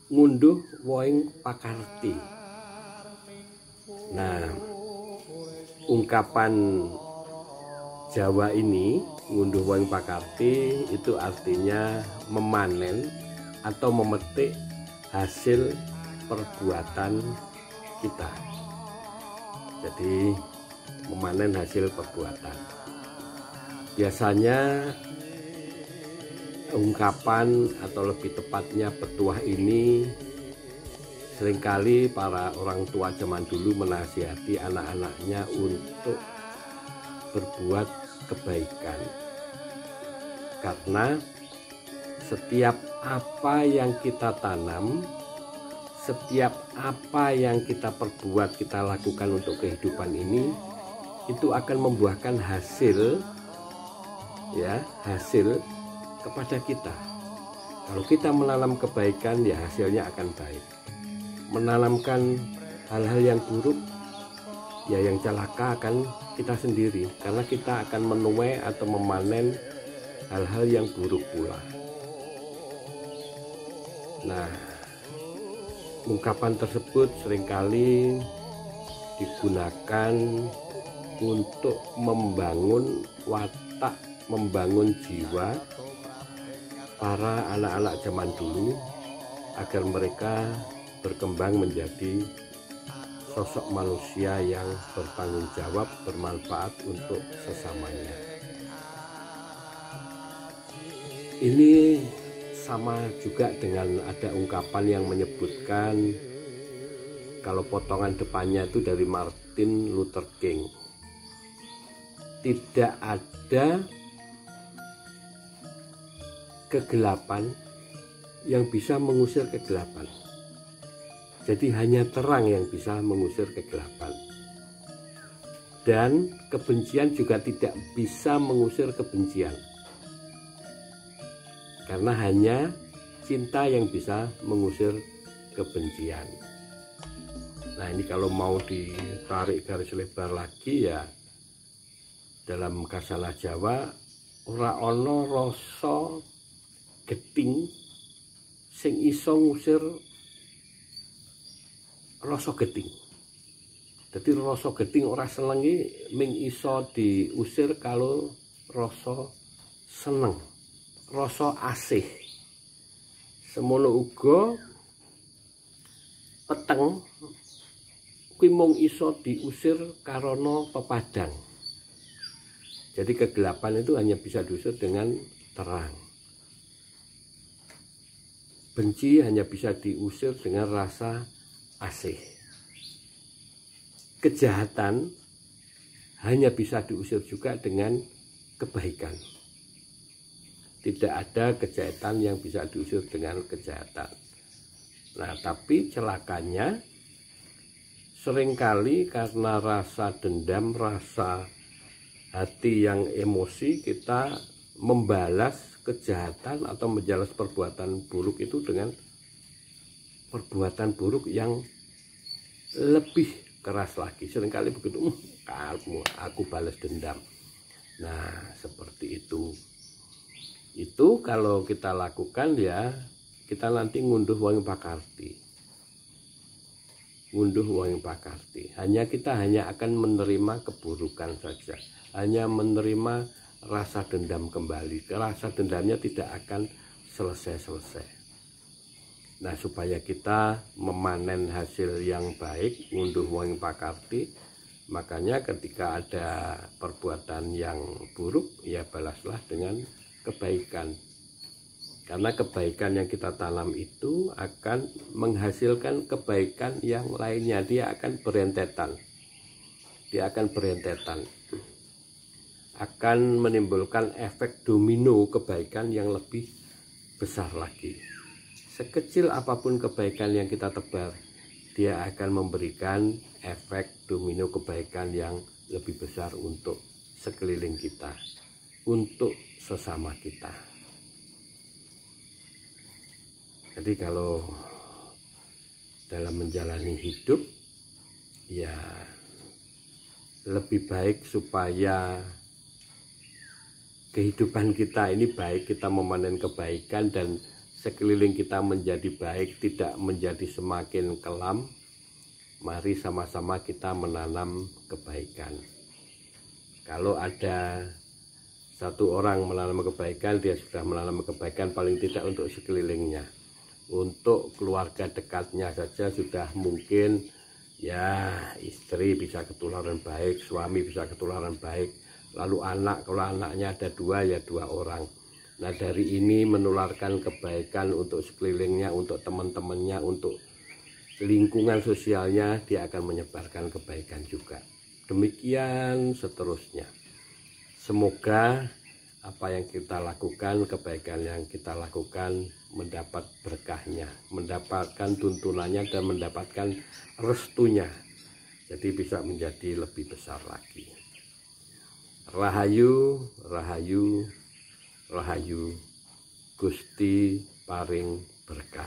ngunduh woing pakarti. Nah, ungkapan Jawa ini ngunduh woing pakarti itu artinya memanen atau memetik hasil perbuatan kita. Jadi memanen hasil perbuatan. Biasanya ungkapan atau lebih tepatnya petuah ini seringkali para orang tua zaman dulu menasihati anak-anaknya untuk berbuat kebaikan, karena setiap apa yang kita tanam, setiap apa yang kita perbuat, kita lakukan untuk kehidupan ini, itu akan membuahkan hasil, ya, hasil kepada kita. Kalau kita menanam kebaikan, ya hasilnya akan baik. Menanamkan hal-hal yang buruk, ya yang celaka akan kita sendiri, karena kita akan menuai atau memanen hal-hal yang buruk pula. Nah, ungkapan tersebut seringkali digunakan untuk membangun watak, membangun jiwa para anak-anak zaman dulu agar mereka berkembang menjadi sosok manusia yang bertanggung jawab, bermanfaat untuk sesamanya. Ini sama juga dengan ada ungkapan yang menyebutkan, kalau potongan depannya itu dari Martin Luther King, tidak ada kegelapan yang bisa mengusir kegelapan. Jadi hanya terang yang bisa mengusir kegelapan. Dan kebencian juga tidak bisa mengusir kebencian. Karena hanya cinta yang bisa mengusir kebencian. Nah, ini kalau mau ditarik garis lebar lagi, ya dalam kasalah Jawa, ora ana rasa geting sing iso ngusir rasa geting. Jadi rasa geting ora senengi ming iso diusir kalau rasa seneng, rasa asih. Semono uga peteng kuwi mung iso diusir karena pepadang. Jadi kegelapan itu hanya bisa diusir dengan terang. Benci hanya bisa diusir dengan rasa asih. Kejahatan hanya bisa diusir juga dengan kebaikan. Tidak ada kejahatan yang bisa diusir dengan kejahatan. Nah, tapi celakanya seringkali karena rasa dendam, rasa hati yang emosi, kita membalas kejahatan atau menjalas perbuatan buruk itu dengan perbuatan buruk yang lebih keras lagi. Seringkali begitu, kamu, aku balas dendam. Nah, seperti itu. Itu kalau kita lakukan, ya kita nanti ngunduh woing pakarti. Ngunduh woing pakarti. Kita hanya akan menerima keburukan saja. Hanya menerima rasa dendam kembali. Rasa dendamnya tidak akan selesai-selesai. Nah, supaya kita memanen hasil yang baik, ngunduh woing pakarti, makanya ketika ada perbuatan yang buruk, ya balaslah dengan kebaikan. Karena kebaikan yang kita tanam itu akan menghasilkan kebaikan yang lainnya. Dia akan berentetan. Akan menimbulkan efek domino kebaikan yang lebih besar lagi. Sekecil apapun kebaikan yang kita tebar, dia akan memberikan efek domino kebaikan yang lebih besar untuk sekeliling kita, untuk sesama kita. Jadi kalau dalam menjalani hidup, ya lebih baik supaya kehidupan kita ini baik, kita memanen kebaikan dan sekeliling kita menjadi baik, tidak menjadi semakin kelam. Mari sama-sama kita menanam kebaikan. Kalau ada satu orang menanam kebaikan, dia sudah menanam kebaikan paling tidak untuk sekelilingnya. Untuk keluarga dekatnya saja sudah mungkin ya, istri bisa ketularan baik, suami bisa ketularan baik, lalu anak, kalau anaknya ada 2 ya 2 orang. Nah, dari ini menularkan kebaikan untuk sekelilingnya, untuk teman-temannya, untuk lingkungan sosialnya, dia akan menyebarkan kebaikan juga. Demikian seterusnya. Semoga apa yang kita lakukan, kebaikan yang kita lakukan mendapat berkahnya, mendapatkan tuntunannya, dan mendapatkan restunya. Jadi bisa menjadi lebih besar lagi. Rahayu, rahayu, rahayu, Gusti paring berkah.